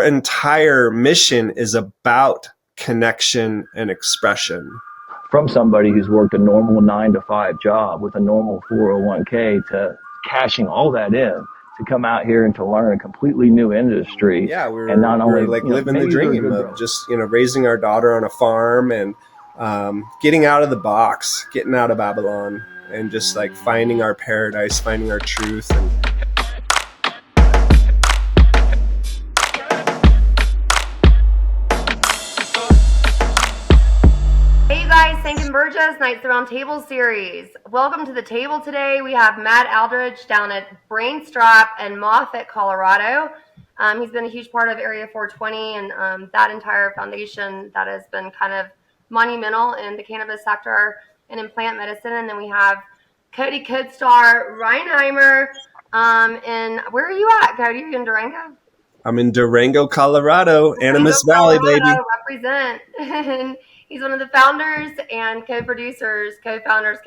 entire mission is about connection and expression. From somebody who's worked a normal 9-to-5 job with a normal 401k to cashing all that in to come out here and to learn a completely new industry. Yeah, we and not only were like living the dream of just, raising our daughter on a farm and getting out of the box, getting out of Babylon, and just like finding our paradise, finding our truth. And hey guys, Sancken Burgess, Knights Around Table series. Welcome to the table today. We have Matt Aldridge down at BrainStrap in Moffett, Colorado. He's been a huge part of Area 420 and that entire foundation that has been kind of monumental in the cannabis sector and in plant medicine. And then we have Cody Codestar, Reinheimer. And where are you at, Cody? Are you in Durango? I'm in Durango, Colorado, Animas Valley, baby. Represent. He's one of the founders and co-founders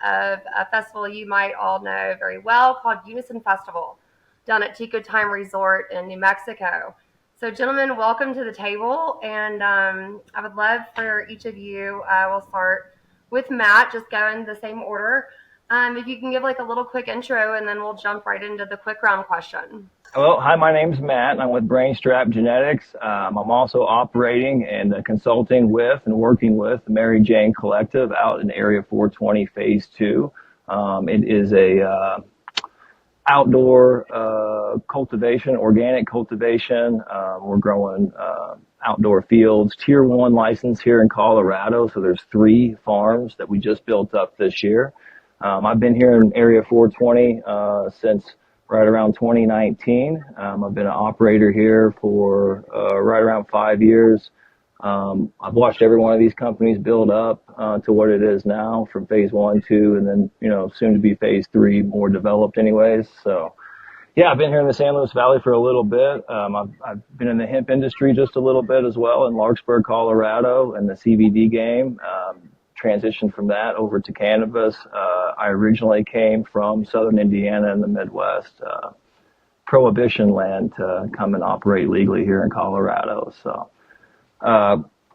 of a festival you might all know very well called Unison Festival down at Tico Time Resort in New Mexico. So, gentlemen, welcome to the table. And I would love for each of you, we'll start with Matt, just go in the same order. If you can give like a little quick intro, and then we'll jump right into the quick round question. Hello, hi, my name's Matt, and I'm with BrainStrap Genetics. I'm also operating and consulting with and working with the Mary Jane Collective out in Area 420 Phase 2. It is a outdoor cultivation, organic cultivation. We're growing outdoor fields, Tier 1 license here in Colorado, so there's 3 farms that we just built up this year. I've been here in Area 420 since right around 2019. I've been an operator here for right around 5 years. I've watched every one of these companies build up to what it is now, from phase 1, 2, and then, soon to be phase 3, more developed anyways. So, yeah, I've been here in the San Luis Valley for a little bit. I've been in the hemp industry just a little bit as well in Larkspur, Colorado, in the CBD game. Transitioned from that over to cannabis. I originally came from Southern Indiana in the Midwest, prohibition land, to come and operate legally here in Colorado. So,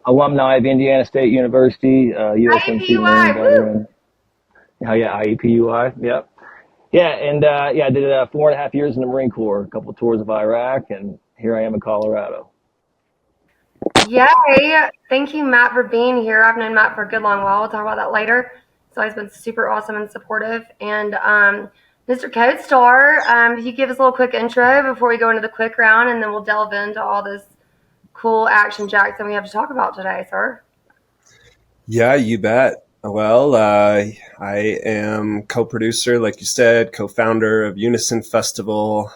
alumni of Indiana State University, USMC Marine veteran. Oh yeah, IEPUI. Yep. Yeah, and I did 4.5 years in the Marine Corps, a couple of tours of Iraq, and here I am in Colorado. Yay. Thank you, Matt, for being here. I've known Matt for a good long while. We'll talk about that later. So he's been super awesome and supportive. And Mr. Codestar, if you give us a little quick intro before we go into the quick round, and then we'll delve into all this cool action jacks that we have to talk about today, sir. Yeah, you bet. Well, I am co-producer, like you said, co-founder of Unison Festival.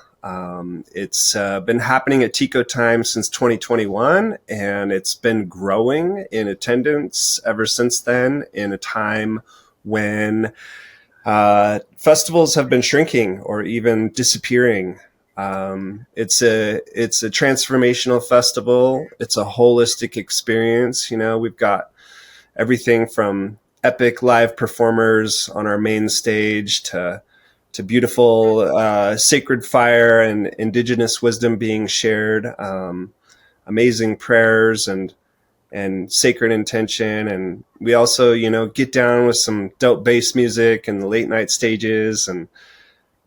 It's been happening at Tico Time since 2021, and it's been growing in attendance ever since then, in a time when festivals have been shrinking or even disappearing. It's a transformational festival. It's a holistic experience. We've got everything from epic live performers on our main stage to beautiful sacred fire and indigenous wisdom being shared, amazing prayers and sacred intention. And we also, get down with some dope bass music in the late night stages. And,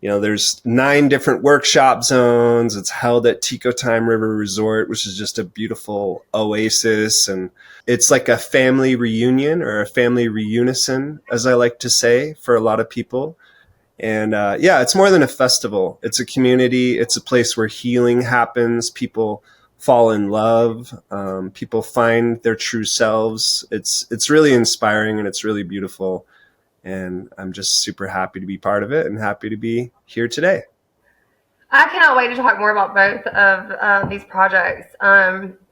there's 9 different workshop zones. It's held at Tico Time River Resort, which is just a beautiful oasis. And it's like a family reunion, or a family reunison, as I like to say, for a lot of people. And it's more than a festival. It's a community. It's a place where healing happens. People fall in love. People find their true selves. It's really inspiring, and it's really beautiful. And I'm just super happy to be part of it and happy to be here today. I cannot wait to talk more about both of these projects.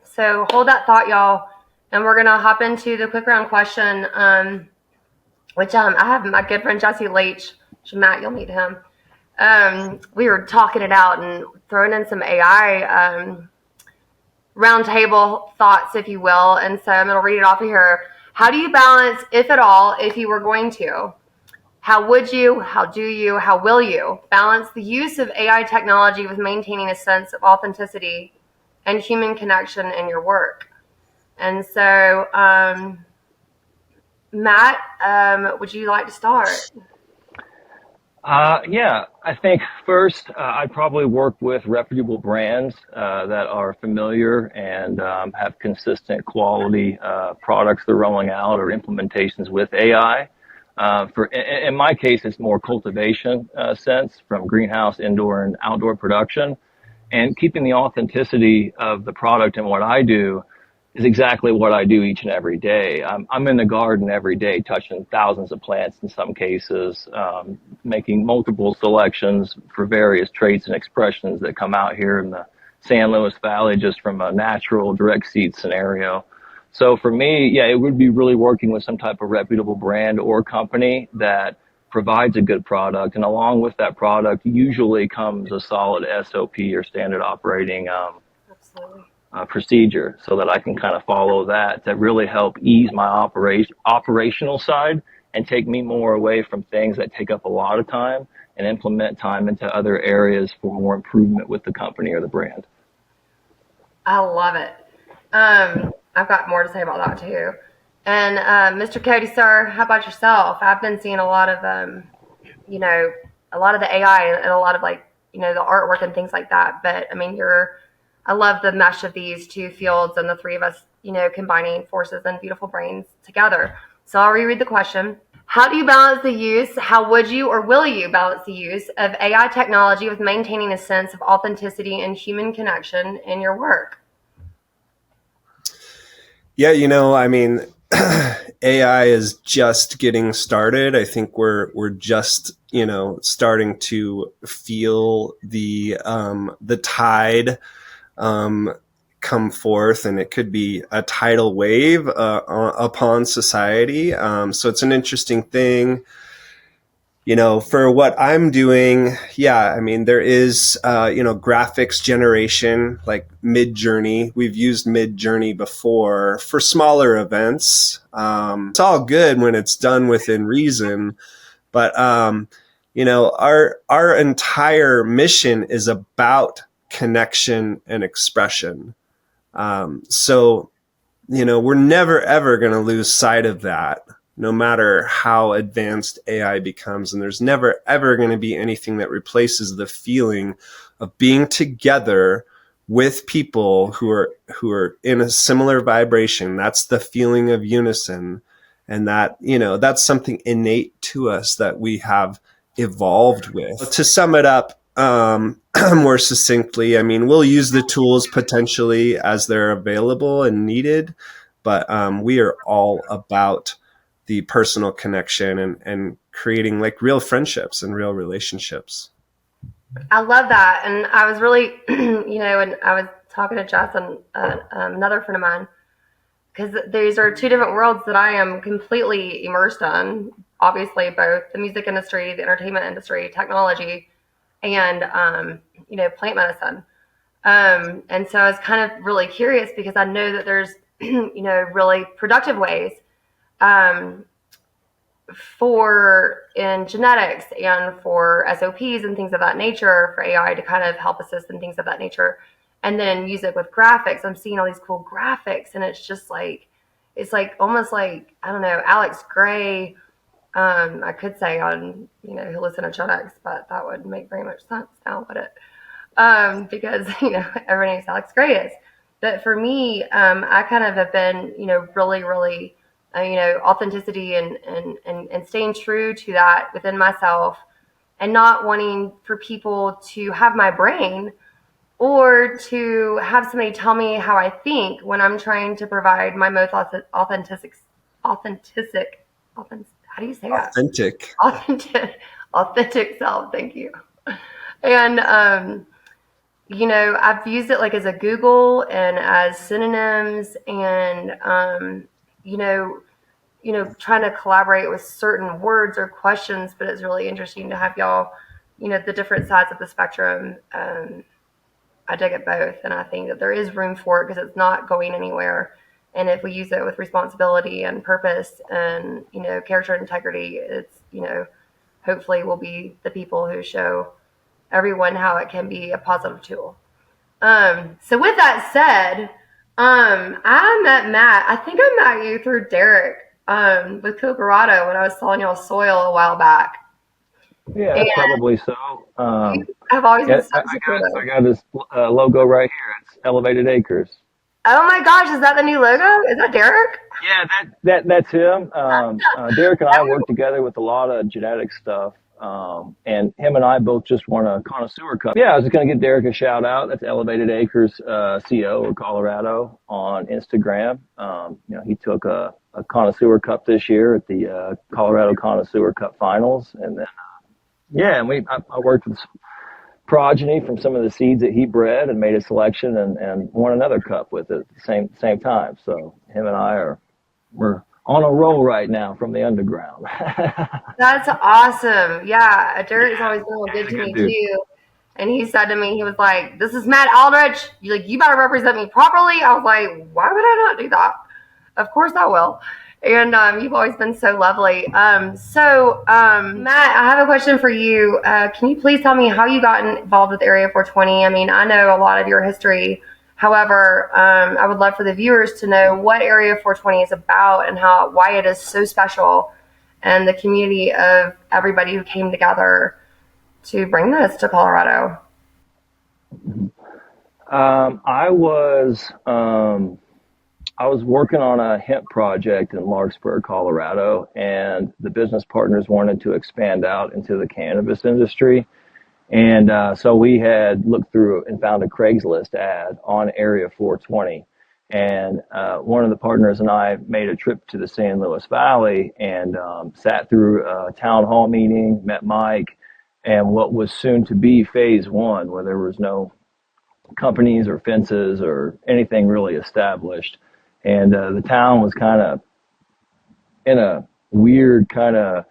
So hold that thought, y'all. And we're going to hop into the quick round question, which I have my good friend Jesse Leach. Matt, you'll meet him. We were talking it out and throwing in some AI roundtable thoughts, if you will. And so I'm going to read it off of here. How do you balance, if at all, if you were going to? How would you, how do you, how will you balance the use of AI technology with maintaining a sense of authenticity and human connection in your work. And so, Matt, would you like to start? Yeah, I think first I'd probably work with reputable brands that are familiar and have consistent quality products they're rolling out or implementations with AI. In my case, it's more cultivation sense from greenhouse, indoor, and outdoor production, and keeping the authenticity of the product and what I do is exactly what I do each and every day. I'm in the garden every day, touching thousands of plants in some cases, making multiple selections for various traits and expressions that come out here in the San Luis Valley just from a natural direct seed scenario. So for me, yeah, it would be really working with some type of reputable brand or company that provides a good product. And along with that product usually comes a solid SOP or standard operating Absolutely. procedure so that I can kind of follow that to really help ease my operational side and take me more away from things that take up a lot of time and implement time into other areas for more improvement with the company or the brand. I love it. I've got more to say about that too. And Mr. Cody, sir, how about yourself? I've been seeing a lot of, you know, a lot of the AI and a lot of like, the artwork and things like that. But I mean, I love the mesh of these two fields and the three of us, combining forces and beautiful brains together. So I'll reread the question. How do you balance the use? How would you or will you balance the use of AI technology with maintaining a sense of authenticity and human connection in your work? Yeah, I mean, AI is just getting started. I think we're just starting to feel the tide um, come forth, and it could be a tidal wave upon society. So it's an interesting thing. For what I'm doing, yeah, I mean, there is, graphics generation, like Mid-Journey. We've used Mid-Journey before for smaller events. It's all good when it's done within reason, but, our entire mission is about connection and expression. So we're never ever going to lose sight of that, no matter how advanced AI becomes. And there's never ever going to be anything that replaces the feeling of being together with people who are in a similar vibration. That's the feeling of unison. And that's something innate to us that we have evolved with. To sum it up, more succinctly, I mean, we'll use the tools potentially as they're available and needed, but we are all about the personal connection and creating like real friendships and real relationships. I love that. And I was really, and I was talking to Jess and another friend of mine, because these are two different worlds that I am completely immersed in. Obviously, both the music industry, the entertainment industry, technology, and, plant medicine. And so I was kind of really curious because I know that there's, really productive ways um, for in genetics and for SOPs and things of that nature for AI to kind of help assist and things of that nature. And then music with graphics. I'm seeing all these cool graphics, and it's like almost like, I don't know, Alex Gray. I could say on, who listen to genetics, but that would make very much sense now, would it? Because, everybody knows Alex Gray is. But for me, I kind of have been, really, really authenticity and staying true to that within myself and not wanting for people to have my brain or to have somebody tell me how I think when I'm trying to provide my most authentic, how do you say that? Authentic. Authentic self. Thank you. And, I've used it like as a Google and as synonyms and, trying to collaborate with certain words or questions, but it's really interesting to have y'all, the different sides of the spectrum. I dig it both. And I think that there is room for it because it's not going anywhere. And if we use it with responsibility and purpose and, character and integrity, it's, hopefully we'll be the people who show everyone how it can be a positive tool. So with that said, I met Matt. I think I met you through Derek, with Colorado when I was selling y'all soil a while back. Yeah, And that's probably so. you have always been Yeah, so supportive. I got this logo right here. It's Elevated Acres. Oh my gosh, is that the new logo? Is that Derek? Yeah, that's him. Derek and I work together with a lot of genetic stuff. And him and I both just won a connoisseur cup. Yeah, I was just gonna give Derek a shout out. That's Elevated Acres CO or Colorado on Instagram. He took a connoisseur cup this year at the Colorado Connoisseur Cup Finals, and then yeah, and I worked with progeny from some of the seeds that he bred and made a selection and won another cup with it at the same time. So him and I we're on a roll right now from the underground. That's awesome. Yeah, Derek's always been real He's good a to good me dude. too. And he said to me, he was like, "This is Matt Aldridge. You better represent me properly." I was like, "Why would I not do that? Of course I will." And you've always been so lovely. Matt, I have a question for you. Can you please tell me how you got involved with Area 420? I mean, I know a lot of your history. However, I would love for the viewers to know what Area 420 is about and why it is so special, and the community of everybody who came together to bring this to Colorado. Um, I was um, I was working on a hemp project in Larkspur, Colorado, and the business partners wanted to expand out into the cannabis industry. And so we had looked through and found a Craigslist ad on Area 420. And one of the partners and I made a trip to the San Luis Valley and sat through a town hall meeting, met Mike, and what was soon to be phase one, where there was no companies or fences or anything really established. And the town was kind of in a weird kind of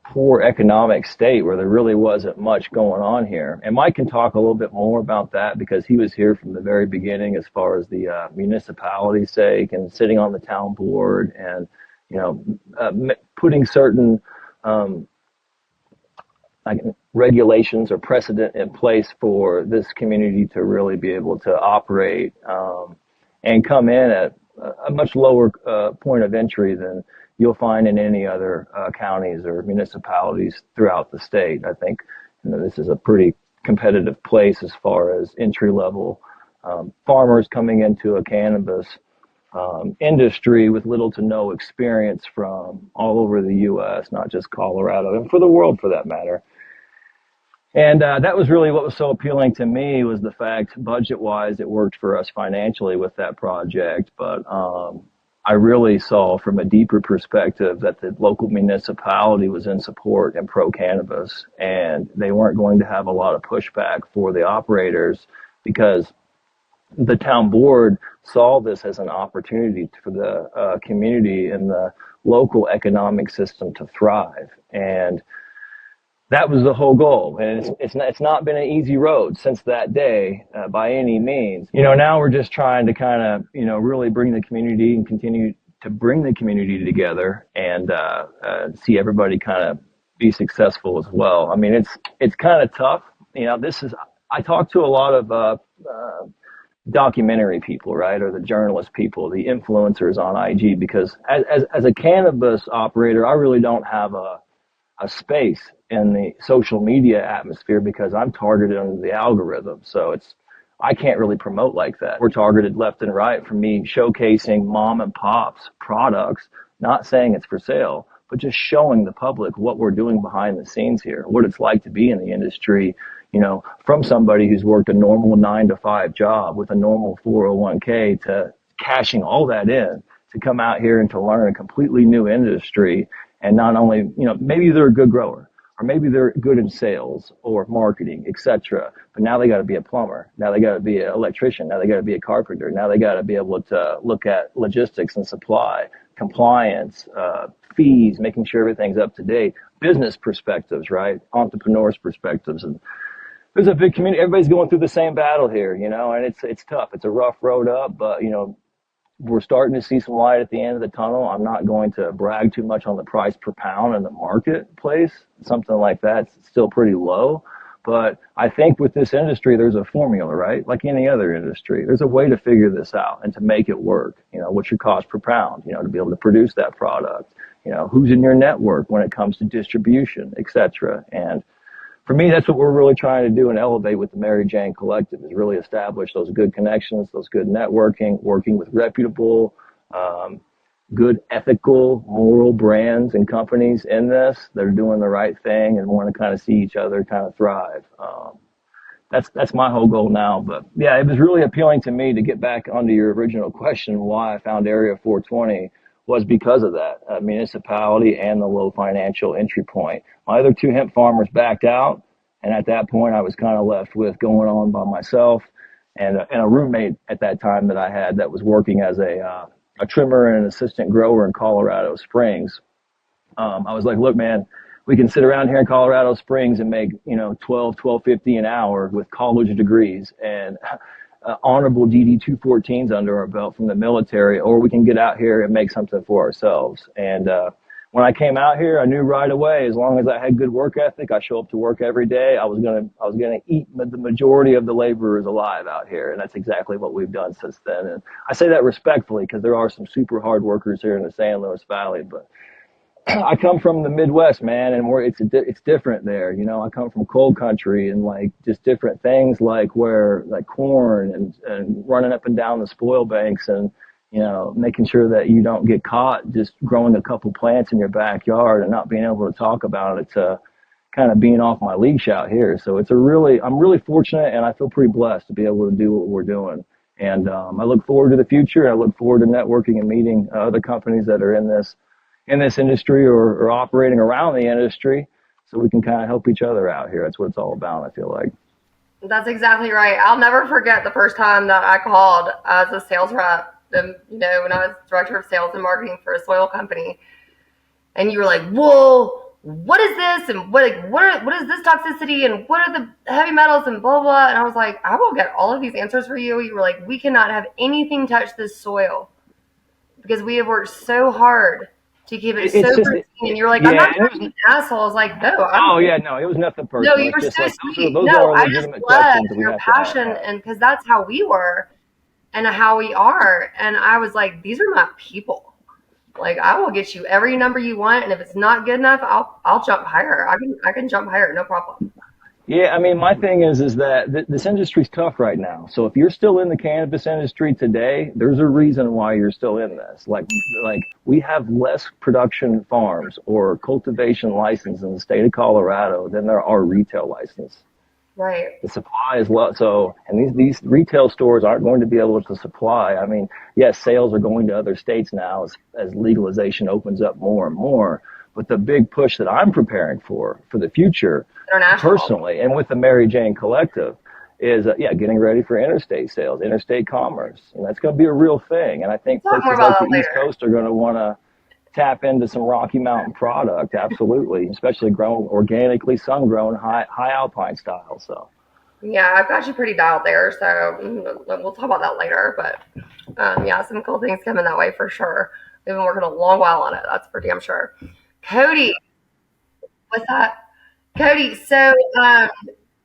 poor economic state where there really wasn't much going on here. And Mike can talk a little bit more about that because he was here from the very beginning as far as the municipality's sake and sitting on the town board and, putting certain um, like regulations or precedent in place for this community to really be able to operate and come in at a much lower point of entry than you'll find in any other counties or municipalities throughout the state. I think this is a pretty competitive place as far as entry level farmers coming into a cannabis industry with little to no experience from all over the U.S., not just Colorado, and for the world for that matter. And that was really what was so appealing to me was the fact, budget-wise, it worked for us financially with that project. But I really saw from a deeper perspective that the local municipality was in support and pro-cannabis, and they weren't going to have a lot of pushback for the operators because the town board saw this as an opportunity for the community and the local economic system to thrive. And that was the whole goal, and it's not been an easy road since that day by any means. Now we're just trying to kind of really bring the community and continue to bring the community together and see everybody kind of be successful as well. I mean, it's kind of tough. I talk to a lot of documentary people, right, or the journalist people, the influencers on IG, because as a cannabis operator, I really don't have a space in the social media atmosphere because I'm targeted under the algorithm. So I can't really promote like that. We're targeted left and right from me showcasing mom and pop's products, not saying it's for sale, but just showing the public what we're doing behind the scenes here, what it's like to be in the industry, from somebody who's worked a normal 9 to 5 job with a normal 401k to cashing all that in to come out here and to learn a completely new industry. And not only, maybe they're a good grower or maybe they're good in sales or marketing, etc. But now they got to be a plumber. Now they got to be an electrician. Now they got to be a carpenter. Now they got to be able to look at logistics and supply, compliance, fees, making sure everything's up to date, business perspectives, right? Entrepreneurs perspectives. And there's a big community. Everybody's going through the same battle here, and it's tough. It's a rough road up, but we're starting to see some light at the end of the tunnel. I'm not going to brag too much on the price per pound in the marketplace. Something like that's still pretty low, But I think with this industry, there's a formula, right? Like any other industry, there's a way to figure this out and to make it work. What's your cost per pound, to be able to produce that product, who's in your network when it comes to distribution, et cetera. And for me, that's what we're really trying to do and elevate with the Mary Jane Collective, is really establish those good connections, those good networking, working with reputable, good ethical, moral brands and companies in this that are doing the right thing and want to kind of see each other kind of thrive. That's my whole goal now. But yeah, it was really appealing to me to get back onto your original question, why I found Area 420 was because of that municipality and the low financial entry point. My other two hemp farmers backed out, and at that point I was kind of left with going on by myself and a roommate at that time that I had that was working as a trimmer and an assistant grower in Colorado Springs. I was like, look, man, we can sit around here in Colorado Springs and make, $12.50 an hour with college degrees and honorable DD 214s under our belt from the military, or we can get out here and make something for ourselves. And when I came out here, I knew right away, as long as I had good work ethic, I show up to work every day, I was gonna eat the majority of the laborers alive out here. And that's exactly what we've done since then. And I say that respectfully because there are some super hard workers here in the San Luis Valley, but I come from the Midwest, man, and it's different there. I come from cold country and like just different things like corn and running up and down the spoil banks and, making sure that you don't get caught just growing a couple plants in your backyard and not being able to talk about it to kind of being off my leash out here. So I'm really fortunate, and I feel pretty blessed to be able to do what we're doing. And I look forward to the future. I look forward to networking and meeting other companies that are in this industry or operating around the industry, so we can kind of help each other out here. That's what it's all about, I feel like. That's exactly right. I'll never forget the first time that I called as a sales rep, when I was director of sales and marketing for a soil company, and you were like, "Whoa, what is this? And what is this toxicity? And what are the heavy metals and blah blah?" And I was like, "I will get all of these answers for you." You were like, "We cannot have anything touch this soil because we have worked so hard to keep it so pristine." And you're like, "I'm not trying to be an asshole." I was like, "No, oh yeah, no, it was nothing no, personal. you were It's just so like sweet. those No, are I just legitimate love questions that we your have passion, to have. and because that's how we were and how we are. And I was like, these are my people. Like, I will get you every number you want, and if it's not good enough, I'll jump higher. I can jump higher, no problem. Yeah, my thing is that this industry's tough right now. So if you're still in the cannabis industry today, there's a reason why you're still in this. Like we have less production farms or cultivation license in the state of Colorado than there are retail license. Right. The supply is low. So, and these retail stores aren't going to be able to supply. Yes, sales are going to other states now as legalization opens up more and more. But the big push that I'm preparing for the future, personally, and with the Mary Jane Collective, is getting ready for interstate sales, interstate commerce, and that's going to be a real thing. And I think places like the East Coast are going to want to tap into some Rocky Mountain product, absolutely, especially grown organically, sun-grown, high alpine style. So. Yeah, I've got you pretty dialed there, so we'll talk about that later. But yeah, some cool things coming that way for sure. We've been working a long while on it. That's for damn sure. Cody, what's that? Cody, so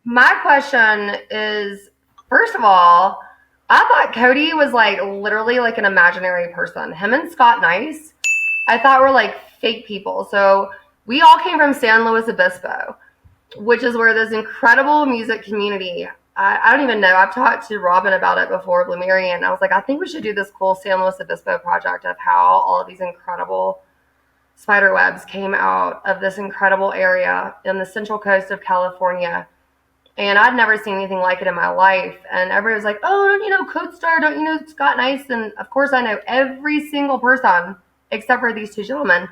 my question is, first of all, I thought Cody was like literally like an imaginary person. Him and Scott Nice, I thought were like fake people. So we all came from San Luis Obispo, which is where this incredible music community. I don't even know. I've talked to Robin about it before, Blue Mary, and I was like, I think we should do this cool San Luis Obispo project of how all of these incredible spider webs came out of this incredible area in the central coast of California. And I'd never seen anything like it in my life. And everybody was like, "Oh, don't you know Codestar? Don't you know Scott Nice?" And of course I know every single person except for these two gentlemen.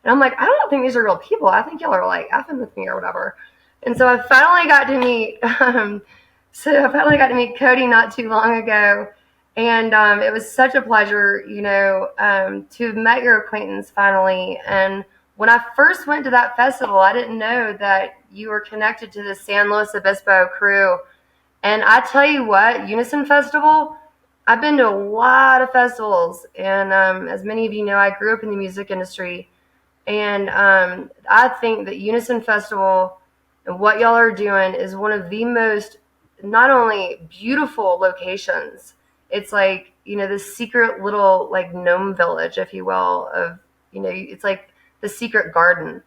And I'm like, I don't think these are real people. I think y'all are like effing with me or whatever. And so I finally got to meet Cody not too long ago. And it was such a pleasure, to have met your acquaintance finally. And when I first went to that festival, I didn't know that you were connected to the San Luis Obispo crew. And I tell you what, Unison Festival, I've been to a lot of festivals. And as many of you know, I grew up in the music industry. And I think that Unison Festival And what y'all are doing is one of the most not only beautiful locations, it's like, this secret little like gnome village, if you will, of, it's like the secret garden.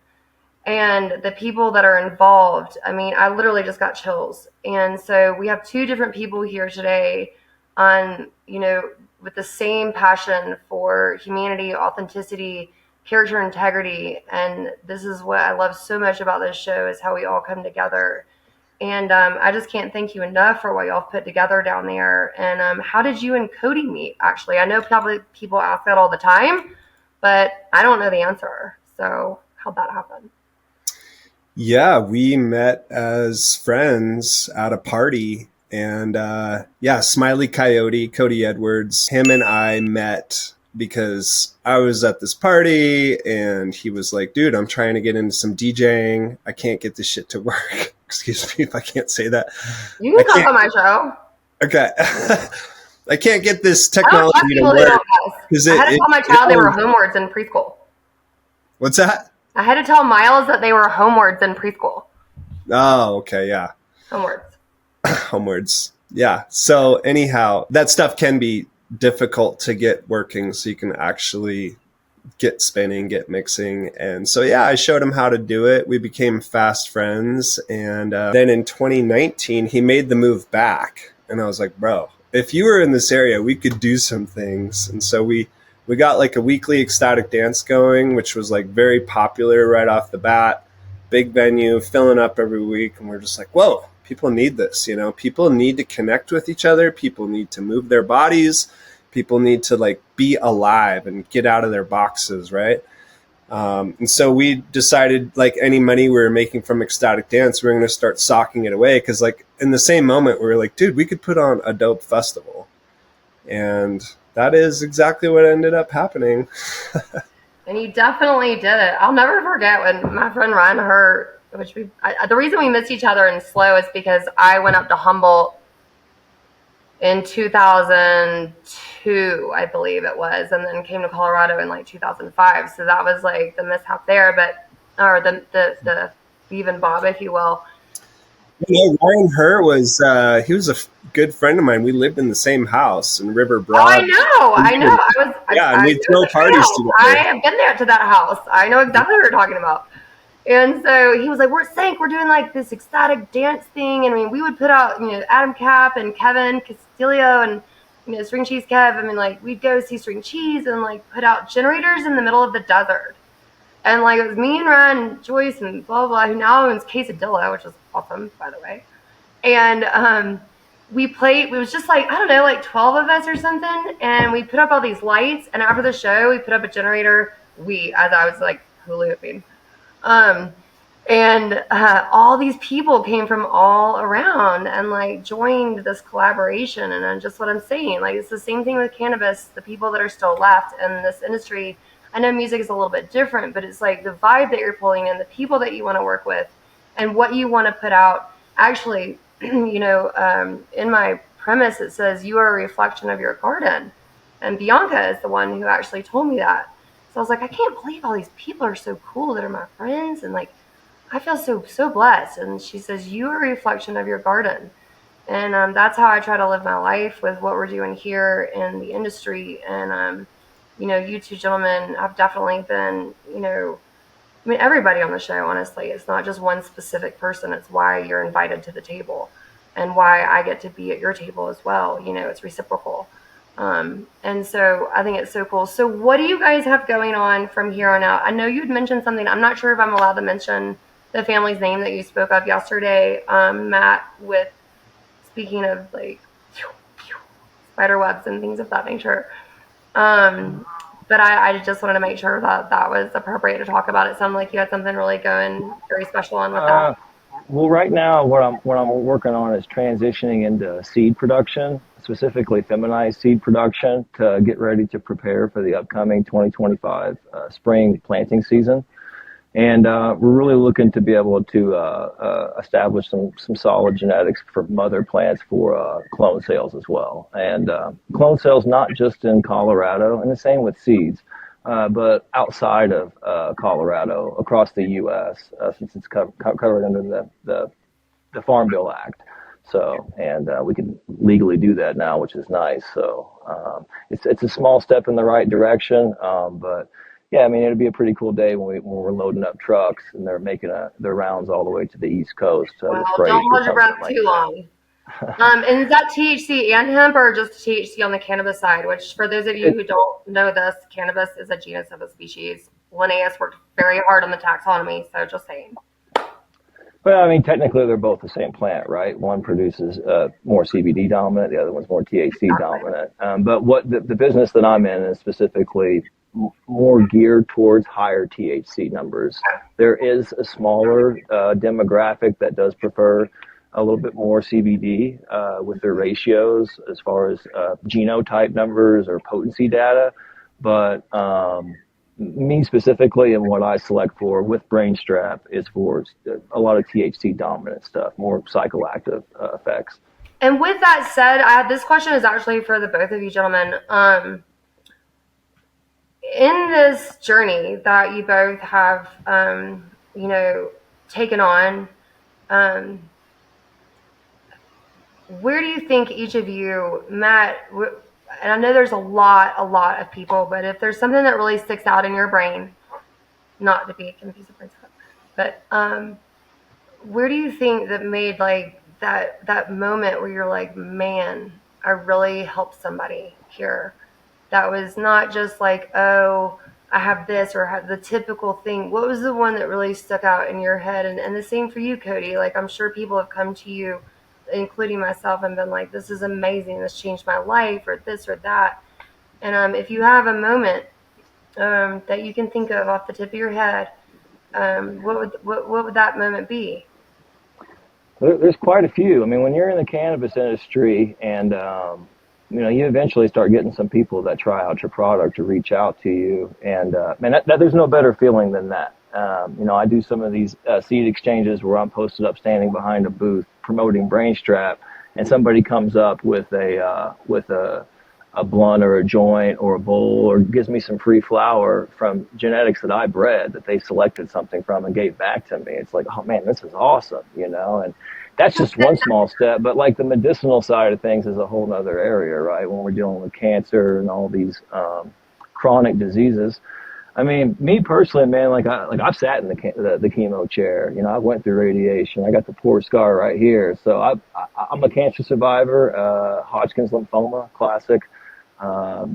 And the people that are involved, I mean, I literally just got chills. And so we have two different people here today on, with the same passion for humanity, authenticity, character integrity. And this is what I love so much about this show, is how we all come together. And I just can't thank you enough for what y'all put together down there. And how did you and Cody meet, actually? I know probably people ask that all the time, but I don't know the answer. So how'd that happen? Yeah, we met as friends at a party. And yeah, Smiley Coyote, Cody Edwards, him and I met because I was at this party and he was like, dude, I'm trying to get into some DJing. I can't get this shit to work. Excuse me if I can't say that. You I can come can't. on my show. Okay. I can't get this I don't technology trust to people who work don't cuss. because I had to tell my child they were always, homewards in preschool. what's that? I had to tell Miles that they were homewards in preschool. Oh, okay. Yeah. Homewards. Homewards. Yeah. So anyhow, that stuff can be difficult to get working so you can actually get spinning, get mixing. And so, yeah, I showed him how to do it. We became fast friends. And then in 2019, he made the move back. And I was like, bro, if you were in this area, we could do some things. And so we got like a weekly ecstatic dance going, which was like very popular right off the bat. Big venue, filling up every week. And we're just like, whoa, people need this. People need to connect with each other. People need to move their bodies. People need to like be alive and get out of their boxes, right? And so we decided, like any money we were making from ecstatic dance, we were going to start socking it away. Because like in the same moment, we were like, dude, we could put on a dope festival. And that is exactly what ended up happening. And you definitely did it. I'll never forget when my friend Reinheimer, the reason we missed each other in slow is because I went up to Humboldt in 2002, I believe it was, and then came to Colorado in like 2005. So that was like the mishap there, or the Beav and Bob, if you will. Ryan Herr was he was a good friend of mine. We lived in the same house in River Broad. Oh, I know. And we'd throw parties together. I have been there to that house. I know exactly what you're talking about. And so he was like, we're Sanck, we're doing like this ecstatic dance thing. And I mean, we would put out, Adam Cap and Kevin Castillo and, String Cheese Kev. I mean, like, we'd go see String Cheese and like put out generators in the middle of the desert. And like, it was me and Ryan and Joyce and blah, blah, who now owns Quesadilla, which is awesome, by the way. And we played, it was just like, I don't know, like 12 of us or something. And we put up all these lights. And after the show, we put up a generator. As I was like hula hooping. And all these people came from all around and like joined this collaboration. And then just what I'm saying, like, it's the same thing with cannabis. The people that are still left in this industry, I know music is a little bit different, but it's like the vibe that you're pulling in, the people that you want to work with, and what you want to put out. Actually, in my premise, it says you are a reflection of your garden. And Bianca is the one who actually told me that. So I was like, I can't believe all these people are so cool that are my friends. And like, I feel so blessed. And she says, you are a reflection of your garden. And that's how I try to live my life with what we're doing here in the industry. And, you two gentlemen have definitely been, I mean, everybody on the show, honestly. It's not just one specific person. It's why you're invited to the table and why I get to be at your table as well. It's reciprocal. And so I think it's so cool. So what do you guys have going on from here on out? I know you'd mentioned something. I'm not sure if I'm allowed to mention the family's name that you spoke of yesterday, Matt, with speaking of like spider webs and things of that nature. But I just wanted to make sure that was appropriate to talk about. It sounded like you had something really going very special on with that. Well, right now, what I'm working on is transitioning into seed production, specifically feminized seed production, to get ready to prepare for the upcoming 2025 spring planting season. And we're really looking to be able to establish some solid genetics for mother plants for clone sales as well. And clone sales not just in Colorado, and the same with seeds. but outside of Colorado, across the U.S., since it's covered under the Farm Bill Act. So, and we can legally do that now, which is nice. So, it's a small step in the right direction. But yeah, I mean, it'd be a pretty cool day when we're loading up trucks and they're making their rounds all the way to the East Coast with Well, freight don't or hold your something breath like too that. long. And is that THC and hemp, or just THC on the cannabis side? Which, for those of you It, who don't know this, cannabis is a genus of a species. Linnaeus worked very hard on the taxonomy, so just saying. well, I mean, technically they're both the same plant, right? One produces more CBD dominant, the other one's more THC Exactly. dominant. But what the business that I'm in is specifically more geared towards higher THC numbers. There is a smaller demographic that does prefer a little bit more CBD with their ratios as far as genotype numbers or potency data. But me specifically and what I select for with BrainStrap is for a lot of THC dominant stuff, more psychoactive effects. And with that said, this question is actually for the both of you gentlemen. In this journey that you both have, you know, taken on, um, where do you think each of you, Matt, and I know there's a lot of people, but if there's something that really sticks out in your brain, not to be confused with BrainStrap, but where do you think that made like that moment where you're like, man, I really helped somebody here? That was not just like, oh, I have this or I have the typical thing. What was the one that really stuck out in your head? And the same for you, Cody. Like, I'm sure people have come to you, including myself, and been like, this is amazing. This changed my life, or this or that. And if you have a moment that you can think of off the tip of your head, what would that moment be? There's quite a few. I mean, when you're in the cannabis industry and, you eventually start getting some people that try out your product to reach out to you. And, man, there's no better feeling than that. I do some of these seed exchanges where I'm posted up standing behind a booth promoting BrainStrap, and somebody comes up with a blunt or a joint or a bowl or gives me some free flower from genetics that I bred that they selected something from and gave back to me. It's like, oh man, this is awesome. And that's just one small step. But like the medicinal side of things is a whole other area, right? When we're dealing with cancer and all these chronic diseases. I mean, me personally, man, I've sat in the chemo chair. I went through radiation. I got the poor scar right here. So I'm a cancer survivor, Hodgkin's lymphoma, classic.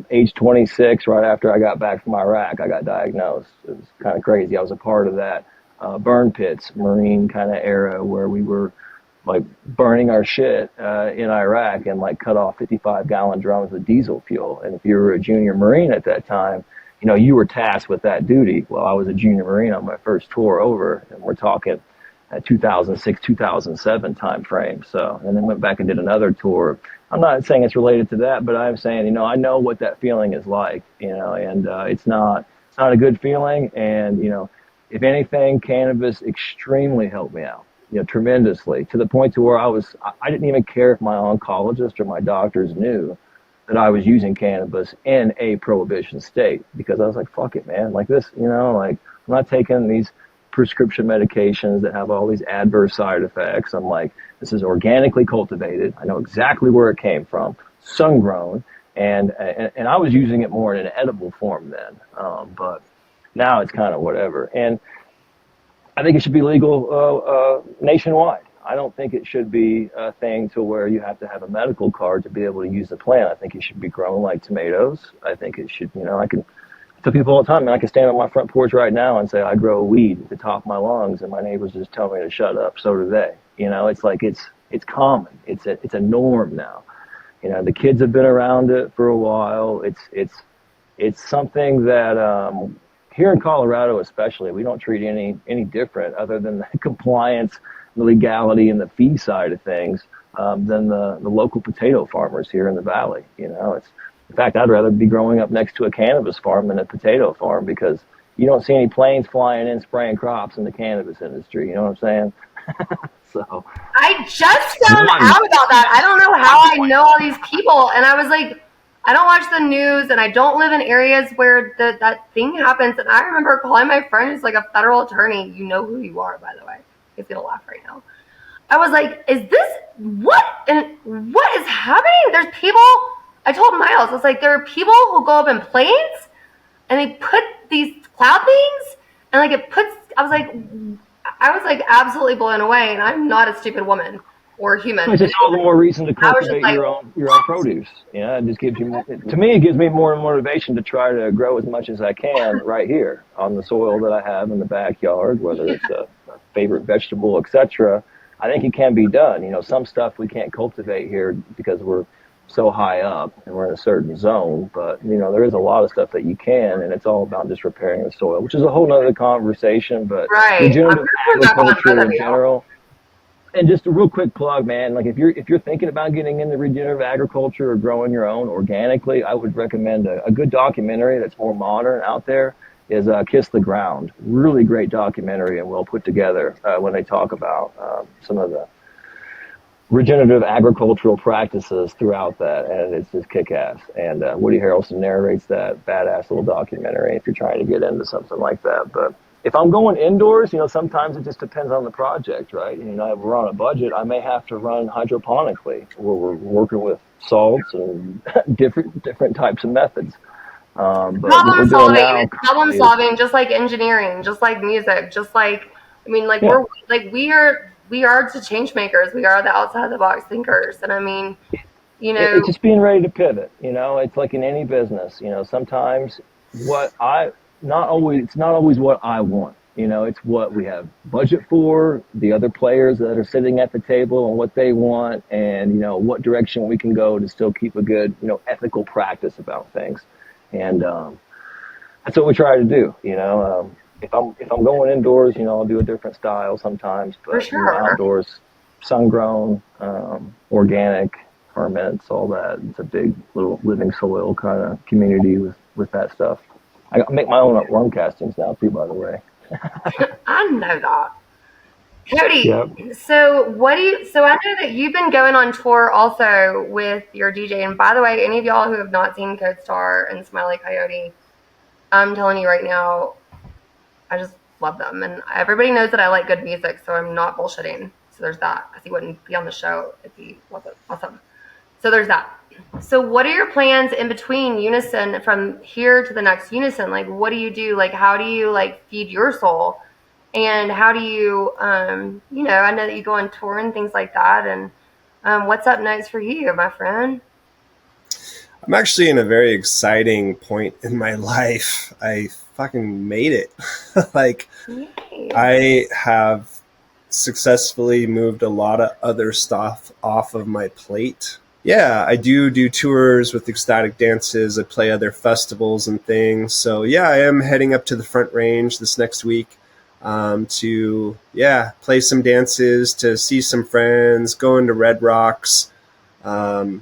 Age 26, right after I got back from Iraq, I got diagnosed. It was kind of crazy. I was a part of that burn pits, Marine kind of era where we were like burning our shit in Iraq and like cut off 55-gallon drums of diesel fuel. And if you were a junior Marine at that time, you were tasked with that duty. Well, I was a junior Marine on my first tour over, and we're talking 2006, 2007 time frame. So, and then went back and did another tour. I'm not saying it's related to that, but I'm saying, I know what that feeling is like, and it's not a good feeling. And, if anything, cannabis extremely helped me out, tremendously, to the point to where I didn't even care if my oncologist or my doctors knew that I was using cannabis in a prohibition state, because I was like, fuck it, man. Like this, like I'm not taking these prescription medications that have all these adverse side effects. I'm like, this is organically cultivated. I know exactly where it came from, sun grown, and I was using it more in an edible form then. But now it's kind of whatever. And I think it should be legal nationwide. I don't think it should be a thing to where you have to have a medical card to be able to use the plant. I think it should be grown like tomatoes. I think it should, I tell people all the time, man, I can stand on my front porch right now and say I grow weed at the top of my lungs, and my neighbors just tell me to shut up. So do they. It's like it's common. It's a norm now. The kids have been around it for a while. It's something that here in Colorado especially, we don't treat any different other than the compliance, the legality, and the fee side of things than the local potato farmers here in the valley. In fact, I'd rather be growing up next to a cannabis farm than a potato farm, because you don't see any planes flying in spraying crops in the cannabis industry. You know what I'm saying? So I just found one out about that. I don't know how I know all these people, and I was like, I don't watch the news, and I don't live in areas where that thing happens. And I remember calling my friend who's like a federal attorney. You know who you are, by the way. He's gonna laugh right now. I was like, "Is this what? And what is happening? There's people." I told Miles, I was like, "There are people who go up in planes, and they put these cloud things, and like it puts." I was like absolutely blown away, and I'm not a stupid woman or human. It's And just all the more reason to I was just cultivate like, your own produce. You know, it just gives you more, to me, it gives me more motivation to try to grow as much as I can right here on the soil that I have in the backyard, whether it's a favorite vegetable, etc. I think it can be done. You know, some stuff we can't cultivate here because we're so high up and we're in a certain zone, but you know, there is a lot of stuff that you can, and it's all about just repairing the soil, which is a whole nother conversation. But right. I'm regenerative gonna put back on agriculture both in of you. general, and just a real quick plug, man. Like if you're thinking about getting into regenerative agriculture or growing your own organically, I would recommend a good documentary that's more modern out there is Kiss the Ground. Really great documentary and well put together when they talk about some of the regenerative agricultural practices throughout that, and it's just kick-ass. And Woody Harrelson narrates that badass little documentary if you're trying to get into something like that. But if I'm going indoors, you know, sometimes it just depends on the project, right? You know, if we're on a budget, I may have to run hydroponically, where we're working with salts and different types of methods. But what Problem we're doing solving. now It's problem currently is, solving, just like engineering, just like music, just like I mean, like yeah, we are the change makers. We are the outside of the box thinkers. And I mean, you it's know, just being ready to pivot. You know, it's like in any business. You know, sometimes what I not always it's not always what I want. You know, it's what we have budget for, the other players that are sitting at the table and what they want, and you know what direction we can go to still keep a good, you know, ethical practice about things. And that's what we try to do. You know, if I'm going indoors, you know, I'll do a different style sometimes, for but you know, sure. outdoors, sun grown, organic, ferments, all that. It's a big little living soil kind of community with that stuff. I make my own worm castings now too, by the way. I know that. Cody, Yep. so what do you so I know that you've been going on tour also with your DJ. And by the way, any of y'all who have not seen Codestar and Smiley Coyote, I'm telling you right now, I just love them. And everybody knows that I like good music, so I'm not bullshitting. So there's that, because he wouldn't be on the show if he wasn't awesome. So there's that. So what are your plans in between Unison from here to the next Unison? Like, what do you do? Like, how do you like feed your soul? And how do you, you know, I know that you go on tour and things like that. And what's up next for you, my friend? I'm actually in a very exciting point in my life. I fucking made it. Like, Yay. I have successfully moved a lot of other stuff off of my plate. Yeah, I do tours with ecstatic dances. I play other festivals and things. So yeah, I am heading up to the Front Range this next week to play some dances, to see some friends, go into Red Rocks. I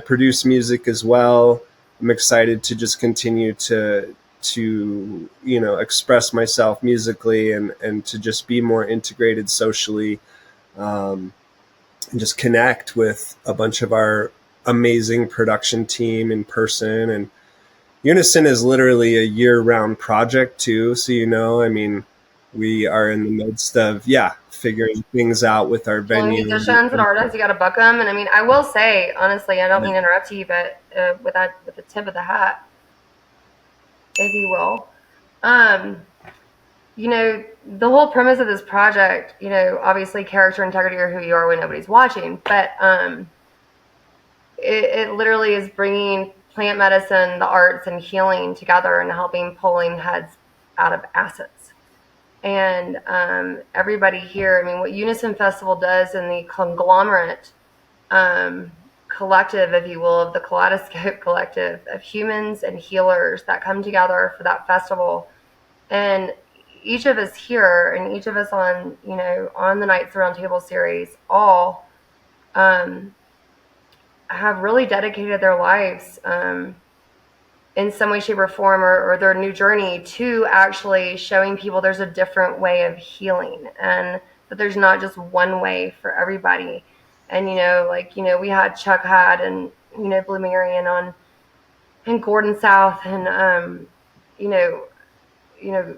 produce music as well. I'm excited to just continue to express myself musically and to just be more integrated socially, um, and just connect with a bunch of our amazing production team in person. And Unison is literally a year-round project too, so I mean, we are in the midst of figuring things out with our Killing venue. musicians and artists, you got to book them. And I mean, I will say, honestly, I don't mean to interrupt you, but with the tip of the hat, if you will, um, you know, the whole premise of this project, you know, obviously character integrity or who you are when nobody's watching, but it literally is bringing plant medicine, the arts, and healing together and helping pulling heads out of assets. And everybody here, I mean, what Unison Festival does in the conglomerate um, collective, if you will, of the Kaleidoscope collective of humans and healers that come together for that festival. And each of us here and each of us on, you know, on the Knights Around Table series all um, have really dedicated their lives in some way, shape, or form, or their new journey to actually showing people there's a different way of healing and that there's not just one way for everybody. And, you know, like, you know, we had Chuck had and Blue Marion on and Gordon South, and you know, you know,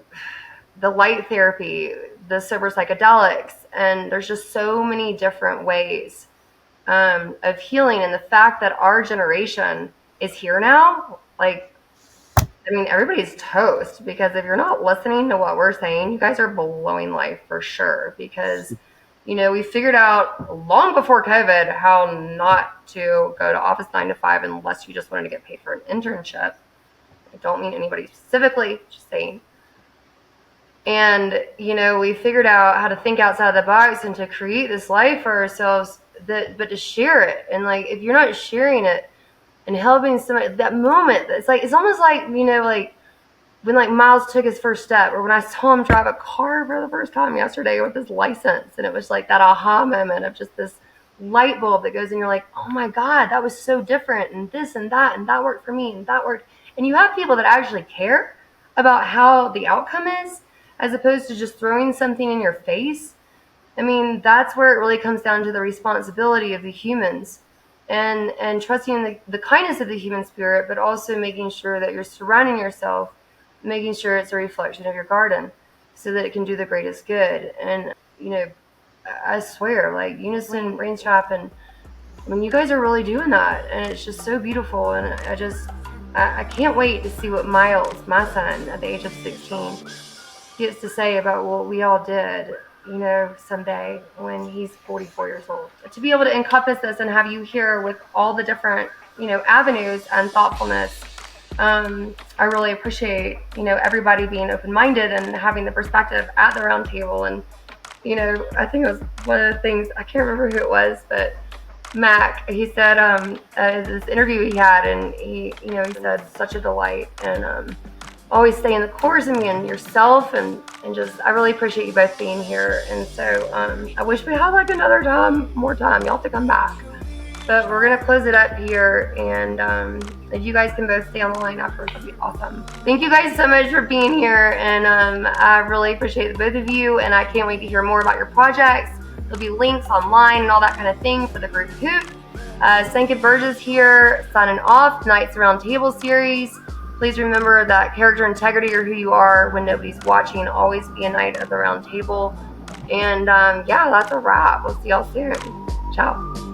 the light therapy, the sober psychedelics, and there's just so many different ways of healing. And the fact that our generation is here now, like, I mean, everybody's toast, because if you're not listening to what we're saying, you guys are blowing life for sure. Because, we figured out long before COVID how not to go to office 9 to 5 unless you just wanted to get paid for an internship. I don't mean anybody specifically, just saying. And, we figured out how to think outside of the box and to create this life for ourselves, but to share it. And, like, if you're not sharing it and helping somebody, that moment, it's almost like, like when, like, Miles took his first step, or when I saw him drive a car for the first time yesterday with his license, and it was like that aha moment of just this light bulb that goes in. You're like, oh my God, that was so different, and this and that worked for me, and that worked. And you have people that actually care about how the outcome is, as opposed to just throwing something in your face. I mean, that's where it really comes down to the responsibility of the humans, and trusting the kindness of the human spirit, but also making sure that you're surrounding yourself, making sure it's a reflection of your garden, so that it can do the greatest good. And, I swear, like, Unison, BrainStrap, and I mean, you guys are really doing that, and it's just so beautiful. And I can't wait to see what Miles, my son, at the age of 16, gets to say about what we all did, someday when he's 44 years old. To be able to encompass this and have you here with all the different, avenues and thoughtfulness, I really appreciate, everybody being open-minded and having the perspective at the round table. And, I think it was one of the things, I can't remember who it was, but Mac, he said, this interview he had, and he said, such a delight, and always stay in the course of me and yourself, and just, I really appreciate you both being here. And so I wish we had like another time, more time. Y'all have to come back. But we're going to close it up here, and if you guys can both stay on the line afterwards, that'd be awesome. Thank you guys so much for being here, and I really appreciate the both of you, and I can't wait to hear more about your projects. There'll be links online and all that kind of thing for the group Hoot. Sancken Burgess here, signing off tonight's Roundtable series. Please remember that character integrity, or who you are when nobody's watching, always be a knight of the round table. And yeah, that's a wrap. We'll see y'all soon. Ciao.